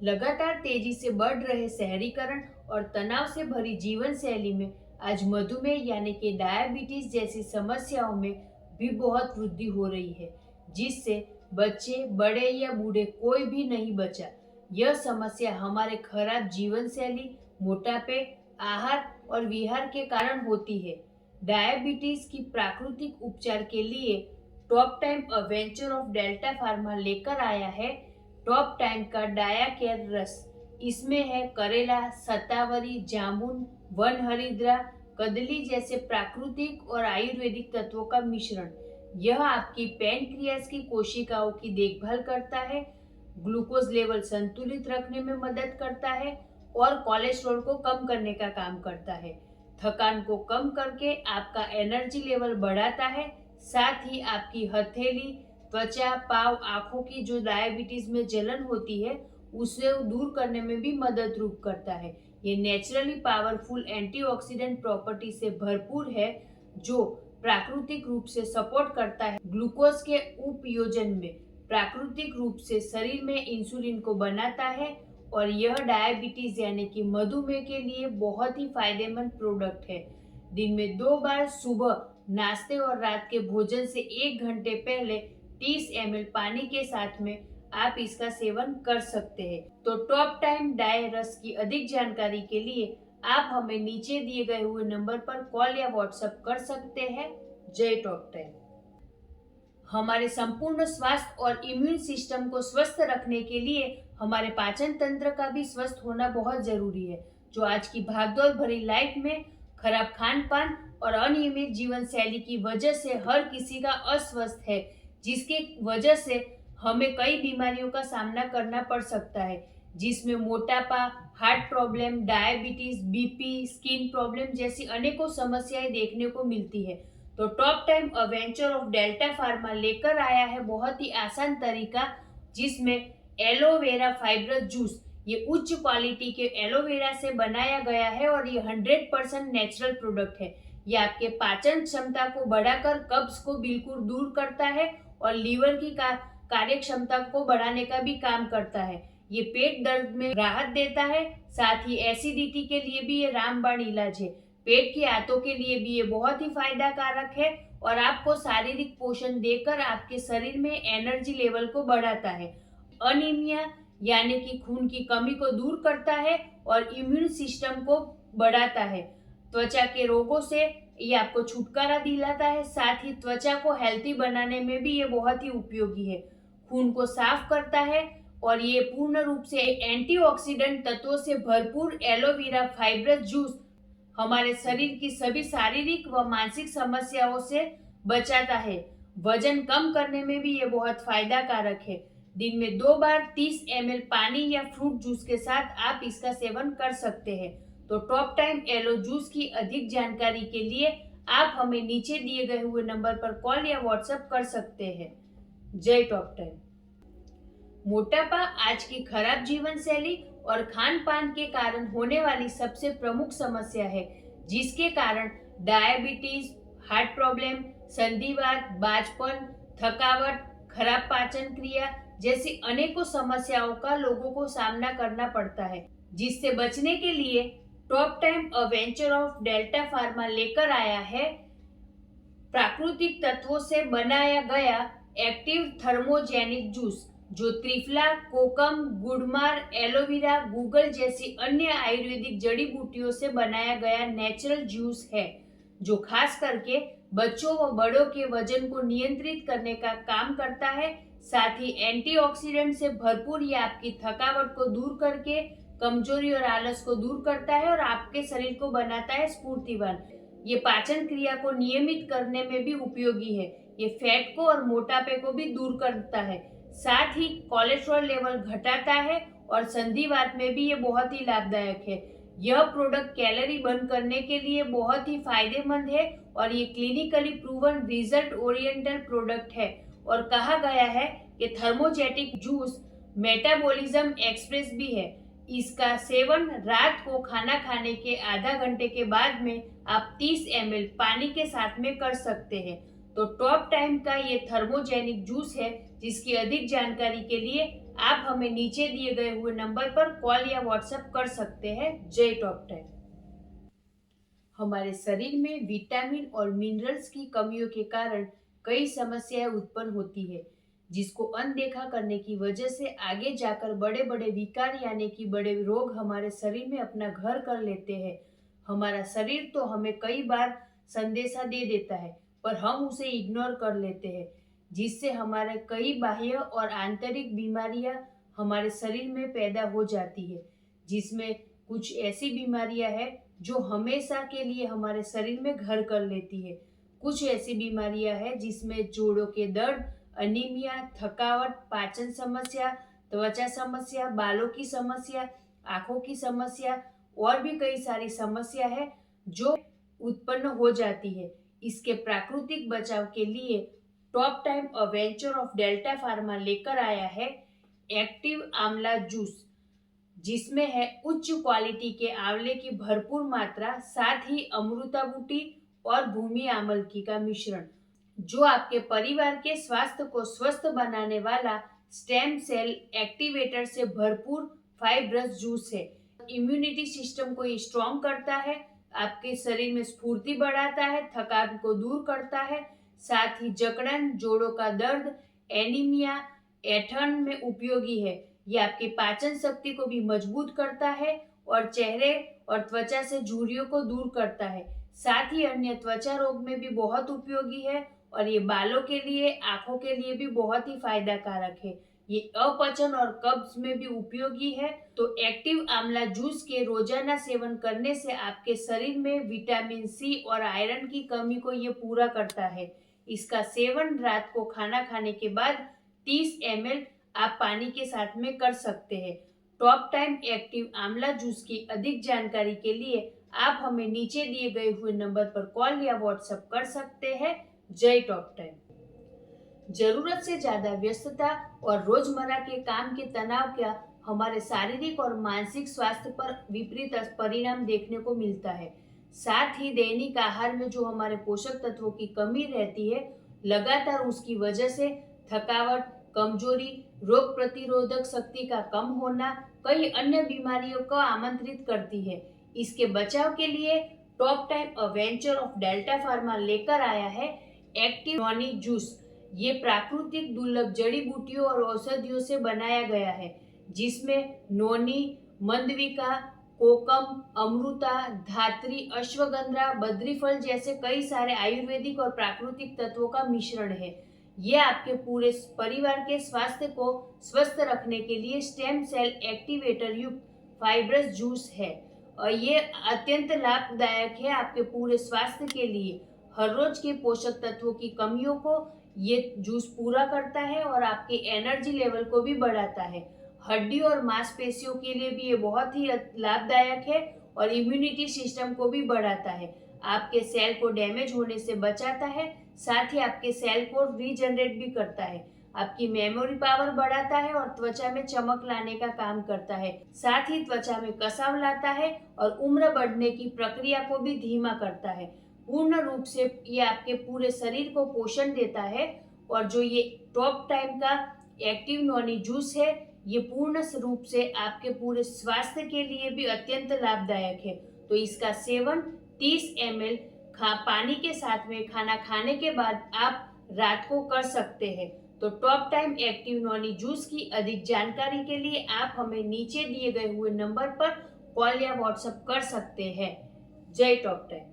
लगातार तेजी से बढ़ रहे शहरीकरण और तनाव से भरी जीवन शैली में आज मधुमेह यानी कि डायबिटीज जैसी समस्याओं में भी बहुत वृद्धि हो रही है, जिससे बच्चे, बड़े या बूढ़े कोई भी नहीं बचा। यह समस्या हमारे खराब जीवन शैली, मोटापे, आहार और विहार के कारण होती है। डायबिटीज की प्राकृतिक उपचार के लिए top time अवेंचर of delta pharma लेकर आया है टॉप टाइम का डाया केयर रस। इसमें है करेला, शतावरी, जामुन, वन हरिद्रा, कदली जैसे प्राकृतिक और आयुर्वेदिक तत्वों का मिश्रण। यह आपकी पैनक्रियाज की कोशिकाओं की देखभाल करता है, ग्लूकोज लेवल संतुलित रखने में मदद करता है और कोलेस्ट्रॉल को कम करने का काम करता है। थकान को कम करके आपका एनर्जी लेवल बढ़ाता है, साथ ही आपकी हथेली, त्वचा, पाव, आंखों की जो डायबिटीज में जलन होती है उसे दूर करने में भी मदद रूप करता है। ये नेचुरली पावरफुल एंटीऑक्सीडेंट प्रॉपर्टी से भरपूर है, जो प्राकृतिक रूप से सपोर्ट करता है ग्लूकोज के उपयोजन में, प्राकृतिक रूप से शरीर में इंसुलिन को बनाता है और यह डायबिटीज यानी कि मधुमेह के लिए बहुत ही फायदेमंद प्रोडक्ट है। दिन में 2 बार सुबह नाश्ते और रात के भोजन से 1 घंटे पहले 30 ml पानी के साथ में आप इसका सेवन कर सकते हैं। तो टॉप टाइम डाई रस की अधिक जानकारी के लिए आप हमें नीचे दिए गए हुए नंबर पर कॉल या व्हाट्सएप कर सकते हैं। जय टॉप टाइम। हमारे संपूर्ण स्वास्थ्य और इम्यून सिस्टम को स्वस्थ रखने के लिए हमारे पाचन तंत्र का भी स्वस्थ होना बहुत जरूरी है, जो आज की भागदौड़ भरी लाइफ में खराब खान पान और अनियमित जीवन शैली की वजह से हर किसी का अस्वस्थ है, जिसके वजह से हमें कई बीमारियों का सामना करना पड़ सकता है, जिसमें मोटापा, heart problem, diabetes, BP, skin problem जैसी अनेकों समस्याएं देखने को मिलती है। तो top time अवेंचर of delta pharma लेकर आया है बहुत ही आसान तरीका, जिसमें एलोवेरा फाइब्रस जूस, ये उच्च क्वालिटी के एलोवेरा से बनाया गया है और ये 100% नेचुरल प्रोडक्ट है। ये आपके पाचन क्षमता को बढ़ाकर कब्ज को बिल्कुल दूर करता है और लीवर की कार्य क्षमता को बढ़ाने का भी काम करता है। ये पेट दर्द में राहत देता है, साथ ही एसिडिटी के लिए भी ये रामबाण इलाज है। पेट की आंतों के लिए भी ये बहुत ही फायदा कारक है और आपको शारीरिक पोषण देकर आपके शरीर में एनर्जी लेवल को बढ़ाता है। अनीमिया यानी कि खून की कमी को दूर करता है और इम्यून सिस्टम को बढ़ाता है। त्वचा के रोगों से ये आपको छुटकारा दिलाता है, साथ ही त्वचा को हेल्थी बनाने में भी ये बहुत ही उपयोगी है। खून को साफ करता है और ये पूर्ण रूप से एंटीऑक्सीडेंट तत्वों से भरपूर एलोवेरा फाइब्रस जूस हमारे शरीर की सभी शारीरिक व मानसिक समस्याओं से बचाता है। वजन कम करने में भी ये बहुत फायदा कारक है। दिन में 2 बार 30 ml पानी या फ्रूट जूस के साथ आप इसका सेवन कर सकते हैं। तो टॉप टाइम एलो जूस की अधिक जानकारी के लिए आप हमें नीचे दिए गए हुए नंबर पर कॉल या व्हाट्सएप कर सकते हैं। जय टॉप टाइम। मोटापा आज की खराब जीवन शैली और खान पान के कारण होने वाली सबसे प्रमुख समस्या है, जिसके कारण डायबिटीज, हार्ट प्रॉब्लम, संधिवात, बाजपन, थकावट, खराब पाचन क्रिया जैसी अनेकों समस्याओं का लोगों को सामना करना पड़ता है। जिससे बचने के लिए top time अवेंचर of delta pharma लेकर आया है प्राकृतिक तत्वों से बनाया गया एक्टिव थर्मोजेनिक जूस, जो त्रिफला, कोकम, गुड़मार, एलोवेरा, गूगल जैसी अन्य आयुर्वेदिक जड़ी बूटियों से बनाया गया नेचुरल जूस है, जो खास करके बच्चों व बड़ों के वजन को नियंत्रित करने का काम करता है। साथ ही एंटीऑक्सीडेंट से भरपूर ये आपकी थकावट को दूर करके कमजोरी और आलस को दूर करता है और आपके शरीर को बनाता है स्फूर्तिवान। ये पाचन क्रिया को नियमित करने में भी उपयोगी है। ये फैट को और मोटापे को भी दूर करता है, साथ ही कोलेस्ट्रॉल लेवल घटाता है और संधिवात में भी ये बहुत ही लाभदायक है। यह प्रोडक्ट कैलोरी बर्न करने के लिए बहुत ही फायदेमंद है और ये clinically proven result oriental product है और कहा गया है कि थर्मोजेटिक जूस मेटाबॉलिज्म एक्सप्रेस भी है। इसका सेवन रात को खाना खाने के आधा घंटे के बाद में आप 30 ml पानी के साथ में कर सकते हैं। तो टॉप टाइम का ये थर्मोजेनिक जूस है, जिसकी अधिक जानकारी के लिए आप हमें नीचे दिए गए हुए नंबर पर कॉल या व्हाट्सएप कर सकते हैं। जय टॉप 10। हमारे शरीर में विटामिन और मिनरल्स की कमियों के कारण कई समस्याएं उत्पन्न होती है, जिसको अनदेखा करने की वजह से आगे जाकर बड़े बड़े विकार यानी कि बड़े रोग हमारे शरीर में अपना घर कर लेते हैं। हमारा शरीर तो हमें कई बार संदेशा दे देता है, पर हम उसे इग्नोर कर लेते हैं, जिससे हमारे कई बाह्य और आंतरिक बीमारियां हमारे शरीर में पैदा हो जाती है, जिसमें कुछ ऐसी बीमारियां हैं जो हमेशा के लिए हमारे शरीर में घर कर लेती है। कुछ ऐसी बीमारियां हैं जिसमें जोड़ों के दर्द, अनीमिया, थकावट, पाचन समस्या, त्वचा समस्या, बालों की समस्या, आंखों की समस्या और भी कई सारी समस्या है जो उत्पन्न हो जाती है। इसके प्राकृतिक बचाव के लिए top time a venture of delta pharma लेकर आया है एक्टिव आंवला जूस, जिसमें है उच्च क्वालिटी के आंवले की भरपूर मात्रा, साथ ही अमृता बूटी और भूमि आमलकी का मिश्रण, जो आपके परिवार के स्वास्थ्य को स्वस्थ बनाने वाला स्टेम सेल एक्टिवेटर से भरपूर फाइब्रस जूस है। इम्यूनिटी सिस्टम को ये स्ट्रॉन्ग करता है, आपके शरीर में स्फूर्ति बढ़ाता है, थकान को दूर करता है, साथ ही जकड़न, जोड़ों का दर्द, एनीमिया, ऐंठन में उपयोगी है। ये आपकी पाचन शक्ति को भी मजबूत करता है और चेहरे और त्वचा से झुर्रियों को दूर करता है। साथ ही अन्य त्वचा रोग में भी बहुत उपयोगी है और ये बालों के लिए, आंखों के लिए भी बहुत ही फायदा कारक है। ये अपचन और कब्ज में भी उपयोगी है। तो एक्टिव आंवला जूस के रोजाना सेवन करने से आपके शरीर में विटामिन सी और आयरन की कमी को ये पूरा करता है। इसका सेवन रात को खाना खाने के बाद 30 ml आप पानी के साथ में कर सकते हैं। टॉप टाइम एक्टिव आंवला जूस की अधिक जानकारी के लिए आप हमें नीचे दिए गए हुए नंबर पर कॉल या व्हाट्सएप कर सकते हैं। जय टॉप टाइम। जरूरत से ज्यादा व्यस्तता और रोजमर्रा के काम के तनाव का हमारे शारीरिक और मानसिक स्वास्थ्य पर विपरीत परिणाम देखने को मिलता है। साथ ही दैनिक आहार में जो हमारे पोषक तत्वों की कमी रहती है, लगातार उसकी वजह से थकावट, कमजोरी, रोग प्रतिरोधक शक्ति का कम होना कई अन्य बीमारियों को आमंत्रित करती है। इसके बचाव के लिए top time a venture of delta pharma लेकर आया है एक्टिव नॉनी जूस। ये प्राकृतिक दुर्लभ जड़ी बूटियों और औषधियों से बनाया गया है, जिसमें नोनी, मंदविका, कोकम, अमृता, धात्री, अश्वगंधा, बद्रीफल जैसे कई सारे आयुर्वेदिक और प्राकृतिक तत्वों का मिश्रण है। ये आपके पूरे परिवार के स्वास्थ्य को स्वस्थ रखने के लिए स्टेम सेल एक्टिवेटर युक्त फाइब्रस जूस है और ये अत्यंत लाभदायक है आपके पूरे स्वास्थ्य के लिए। हर रोज के पोषक तत्वों की कमियों को ये जूस पूरा करता है और आपके एनर्जी लेवल को भी बढ़ाता है। हड्डी और मांसपेशियों के लिए भी ये बहुत ही लाभदायक है और इम्यूनिटी सिस्टम को भी बढ़ाता है। आपके सेल को डैमेज होने से बचाता है, साथ ही आपके सेल को रीजनरेट भी करता है। आपकी मेमोरी पावर बढ़ाता है और त्वचा में चमक लाने का काम करता है। साथ ही त्वचा में कसाव लाता है और उम्र बढ़ने की प्रक्रिया को भी धीमा करता है। पूर्ण रूप से ये आपके पूरे शरीर को पोषण देता है और जो ये टॉप टाइम का एक्टिव नॉनी जूस है, ये पूर्ण रूप से आपके पूरे स्वास्थ्य के लिए भी अत्यंत लाभदायक है। तो इसका सेवन 30 ml पानी के साथ में खाना खाने के बाद आप रात को कर सकते हैं। तो top time active Noni juice की अधिक जानकारी के लिए आप हमें नीचे दिए गए हुए नंबर पर कॉल या व्हाट्सएप कर सकते हैं। जय टॉप टाइम।